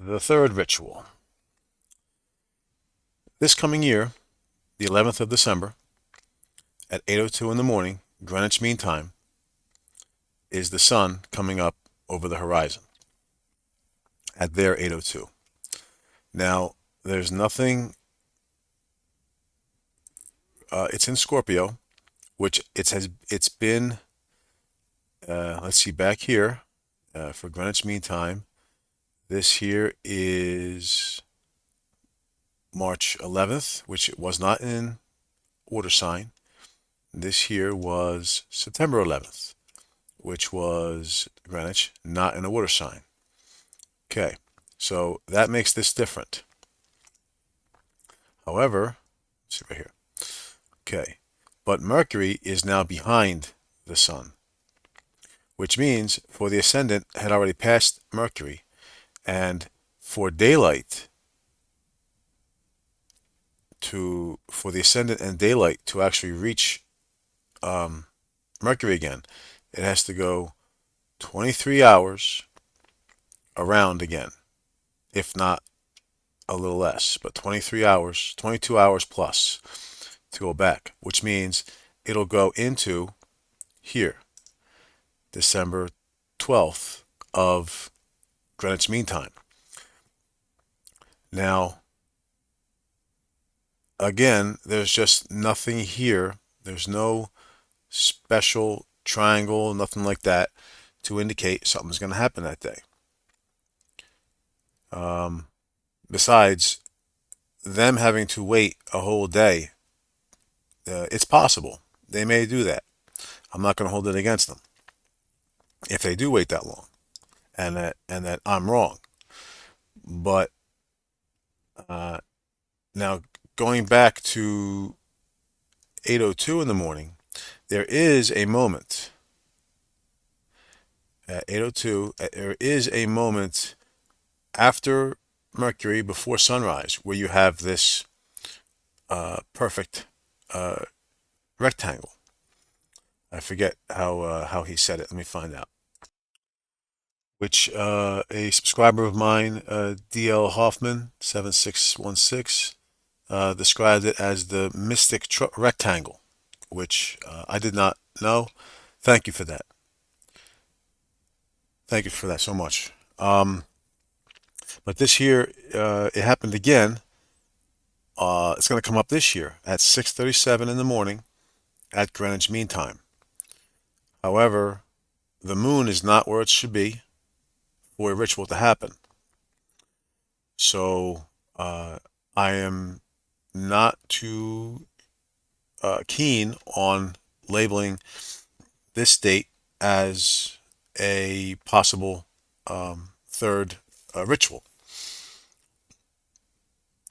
The third ritual. This coming year, the 11th of December, at 8:02 in the morning, Greenwich Mean Time, is the sun coming up over the horizon at their 8:02. Now, there's nothing, it's in Scorpio, which it's been, let's see, back here, for Greenwich Mean Time, this here is March 11th, which it was not in water sign. This here was September 11th, which was Greenwich, not in a water sign. Okay, so that makes this different. However, let's see right here. Okay, but Mercury is now behind the sun, which means for the ascendant had already passed Mercury, and for daylight for the ascendant and daylight to actually reach Mercury again, it has to go 23 hours around again, if not a little less, but 23 hours, 22 hours plus to go back, which means it'll go into here, December 12th of Greenwich Mean Time. Now, again, there's just nothing here. There's no special triangle, nothing like that to indicate something's going to happen that day. Besides them having to wait a whole day, it's possible. They may do that. I'm not going to hold it against them if they do wait that long, and that I'm wrong. But now going back to 8:02 in the morning, there is a moment at 8:02. There is a moment after Mercury, before sunrise, where you have this perfect rectangle. I forget how he said it. Let me find out. Which a subscriber of mine, DL Hoffman 7616, described it as the mystic rectangle, which I did not know. Thank you for that. Thank you for that so much. But this year, it happened again. It's going to come up this year at 6:37 in the morning at Greenwich Mean Time. However, the moon is not where it should be for a ritual to happen. So I am not too keen on labeling this date as a possible third ritual.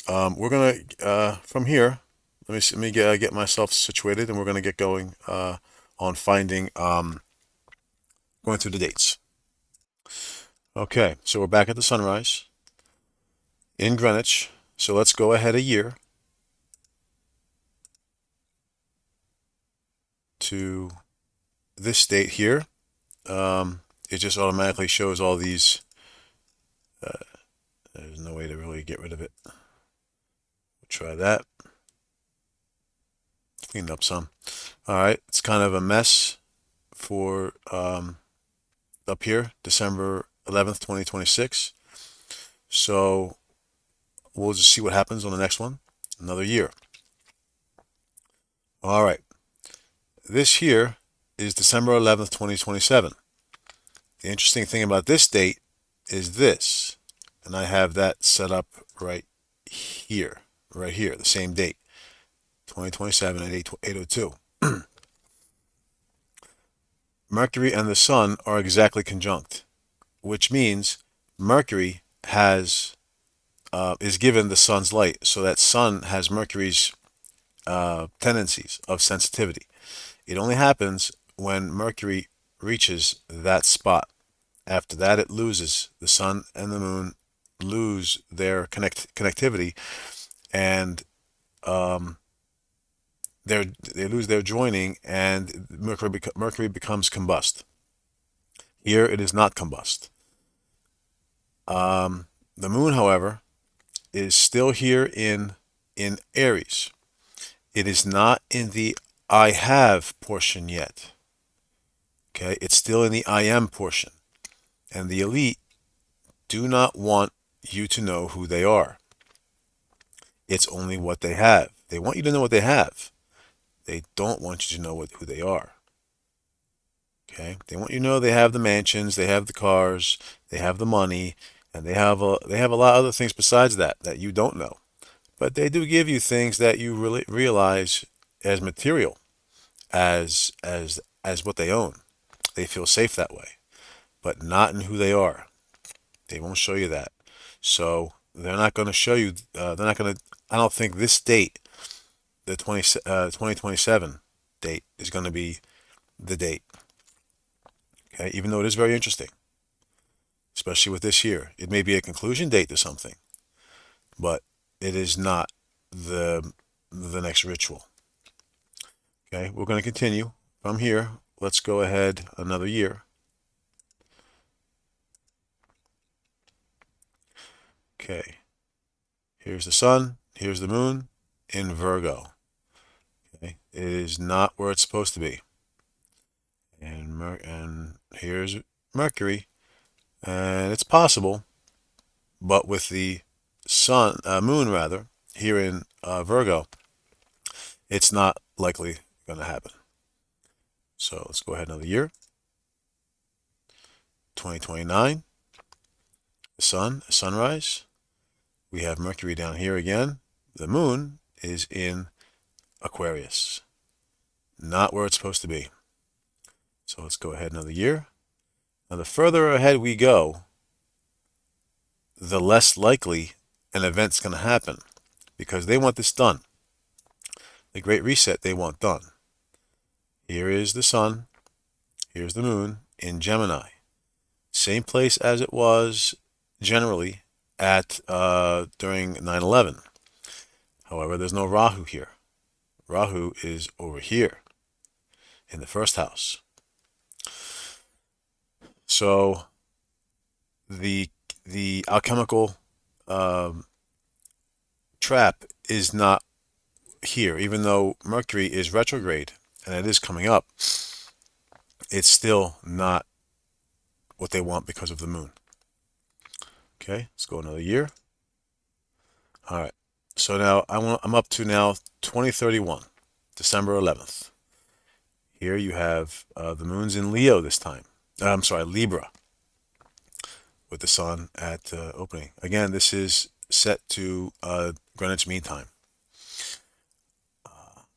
We're gonna from here. Let me get myself situated, and we're gonna get going on finding going through the dates. Okay, so we're back at the sunrise in Greenwich. So let's go ahead a year to this date here. It just automatically shows all these. There's no way to really get rid of it. We'll try that. Clean up some. All right, it's kind of a mess for up here, December 11th, 2026. So we'll just see what happens on the next one. Another year. All right. This here is December 11th, 2027. The interesting thing about this date is this, and I have that set up right here, the same date, 2027 at 8:02. Mercury and the sun are exactly conjunct, which means Mercury is given the sun's light, so that sun has Mercury's tendencies of sensitivity. It only happens when Mercury reaches that spot. After that, it loses. The sun and the moon lose their connectivity, and they lose their joining, and Mercury becomes combust. Here, it is not combust. The moon, however, is still here in Aries. It is not in the I have portion yet. Okay, it's still in the I am portion. And the elite do not want you to know who they are. It's only what they have. They want you to know what they have. They don't want you to know who they are. Okay, they want you to know they have the mansions, they have the cars, they have the money, and they have a lot of other things besides that you don't know. But they do give you things that you really realize as material, as what they own. They feel safe that way, but not in who they are. They won't show you that. So they're not going to show you. They're not going to. I don't think this date, the 2027 date, is going to be the date. Okay, even though it is very interesting, especially with this year, it may be a conclusion date to something, but it is not the next ritual. Okay, we're going to continue from here. Let's go ahead another year. Okay, here's the sun, here's the moon in Virgo. Okay, it is not where it's supposed to be. And here's Mercury, and it's possible, but with the moon rather, here in Virgo, it's not likely going to happen. So let's go ahead another year. 2029, the sun, sunrise. We have Mercury down here again. The moon is in Aquarius, not where it's supposed to be. So let's go ahead another year. Now, the further ahead we go, the less likely an event's going to happen because they want this done. The Great Reset they want done. Here is the sun. Here's the moon in Gemini. Same place as it was generally at during 9/11. However, there's no Rahu here. Rahu is over here in the first house. So the alchemical trap is not here, even though Mercury is retrograde and it is coming up. It's still not what they want because of the moon. Okay, let's go another year. All right. So now I'm up to now 2031, December 11th. Here you have the moon's in Leo this time. I'm sorry, Libra, with the sun at opening. Again, this is set to Greenwich Mean Time.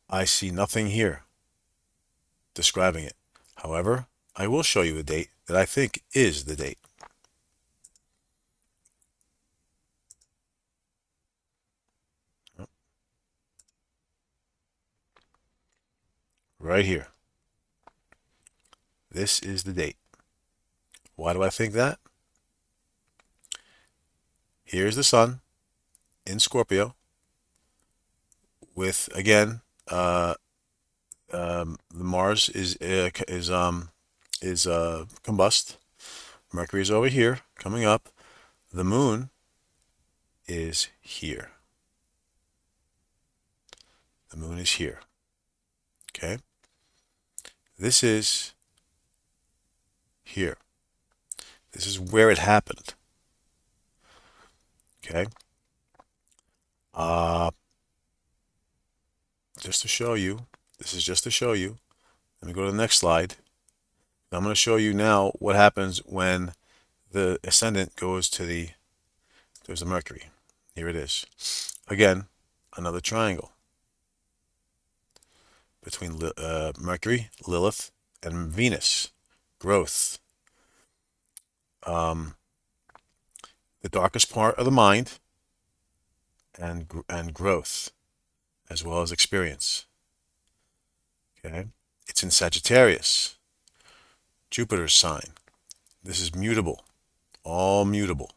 I see nothing here describing it. However, I will show you a date that I think is the date. Right here. This is the date. Why do I think that? Here's the sun in Scorpio with, again, the Mars is combust. Mercury is over here, coming up. The moon is here. The moon is here. Okay? This is here. This is where it happened. Okay? Just to show you, this is just to show you. Let me go to the next slide. I'm going to show you now what happens when the ascendant goes to there's the Mercury. Here it is. Again, another triangle between Mercury, Lilith, and Venus. Growth. The darkest part of the mind and growth, as well as experience. Okay? It's in Sagittarius, Jupiter's sign. This is mutable, all mutable.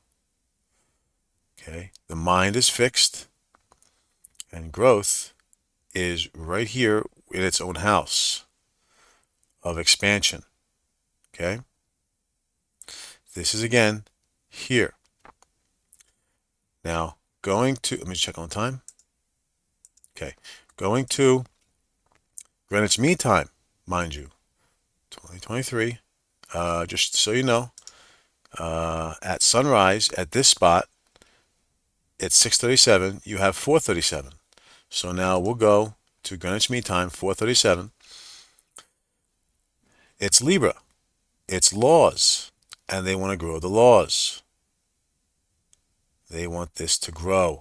Okay? The mind is fixed, and growth is right here in its own house of expansion. Okay? This is again here. Now, going to, let me check on time. Okay, going to Greenwich Mean Time, mind you, 2023. Just so you know, at sunrise at this spot, it's 6:37. You have 4:37. So now we'll go to Greenwich Mean Time, 4:37. It's Libra. It's laws, and they want to grow the laws. They want this to grow.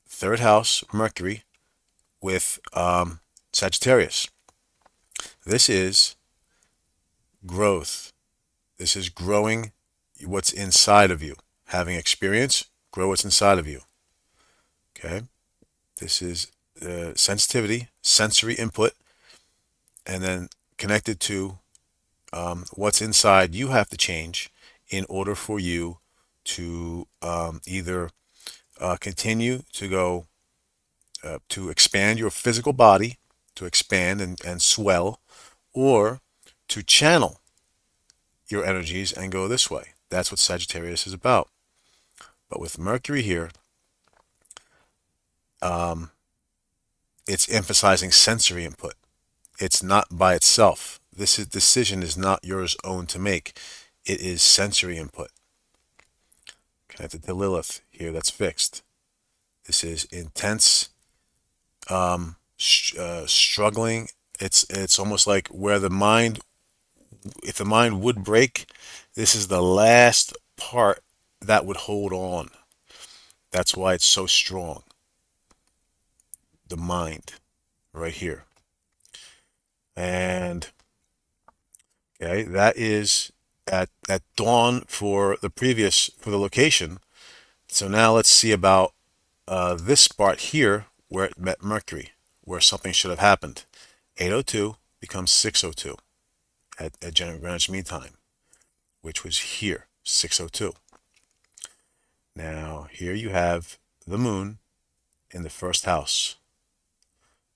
Third house, Mercury, with Sagittarius. This is growth. This is growing what's inside of you. Having experience, grow what's inside of you. Okay? This is sensitivity, sensory input, and then connected to what's inside you have to change in order for you to either continue to go to expand your physical body, to expand and swell, or to channel your energies and go this way. That's what Sagittarius is about. But with Mercury here, it's emphasizing sensory input. It's not by itself. This decision is not yours own to make. It is sensory input. Connected to Lilith here, that's fixed. This is intense, struggling. It's almost like where the mind, if the mind would break, this is the last part that would hold on. That's why it's so strong. The mind, right here. And okay, that is at dawn for the location. So now let's see about this part here where it met Mercury, where something should have happened. 8:02 becomes 6:02 at Greenwich Mean Time, which was here, 6:02. Now here you have the moon in the first house.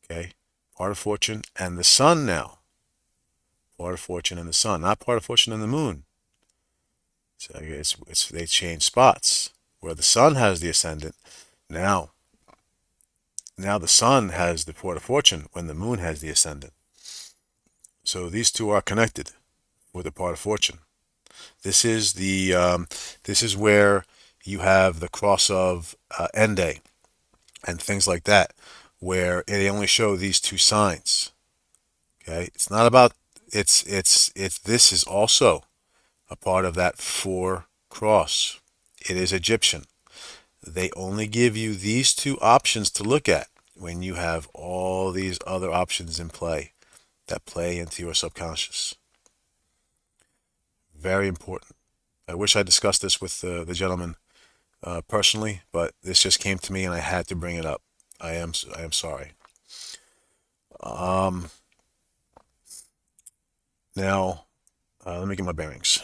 Okay, part of fortune and the sun now. Part of fortune and the sun, not part of fortune and the moon. So they change spots where the sun has the ascendant. Now the sun has the port of fortune when the moon has the ascendant. So these two are connected with the part of fortune. This is this is where you have the cross of Ende and things like that, where they only show these two signs. Okay, it's not about it's this is also a part of that 4 cross. It is Egyptian. They only give you these two options to look at when you have all these other options in play that play into your subconscious. Very important. I wish I discussed this with the gentleman personally, but this just came to me and I had to bring it up. I am sorry. Now, let me get my bearings.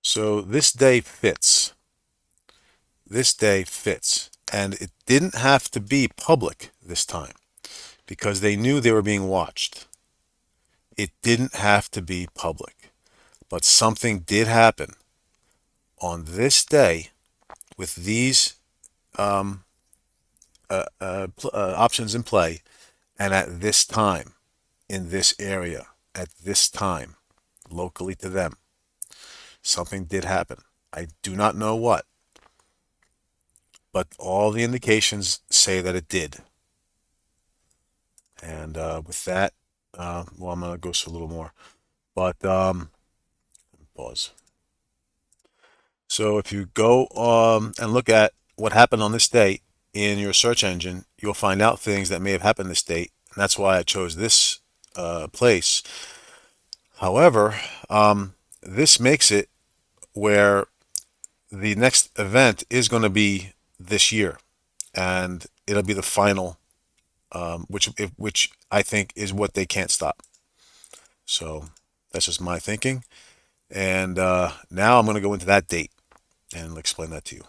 So this day fits. This day fits. And it didn't have to be public this time because they knew they were being watched. It didn't have to be public. But something did happen on this day with these options in play and at this time, in this area, at this time, locally to them. Something did happen. I do not know what, but all the indications say that it did. And with that, well, I'm going to go through a little more, but pause. So if you go and look at what happened on this date in your search engine, you'll find out things that may have happened this date. And that's why I chose this place. However, this makes it where the next event is going to be this year, and it'll be the final, which I think is what they can't stop. So that's just my thinking. And now I'm going to go into that date and explain that to you.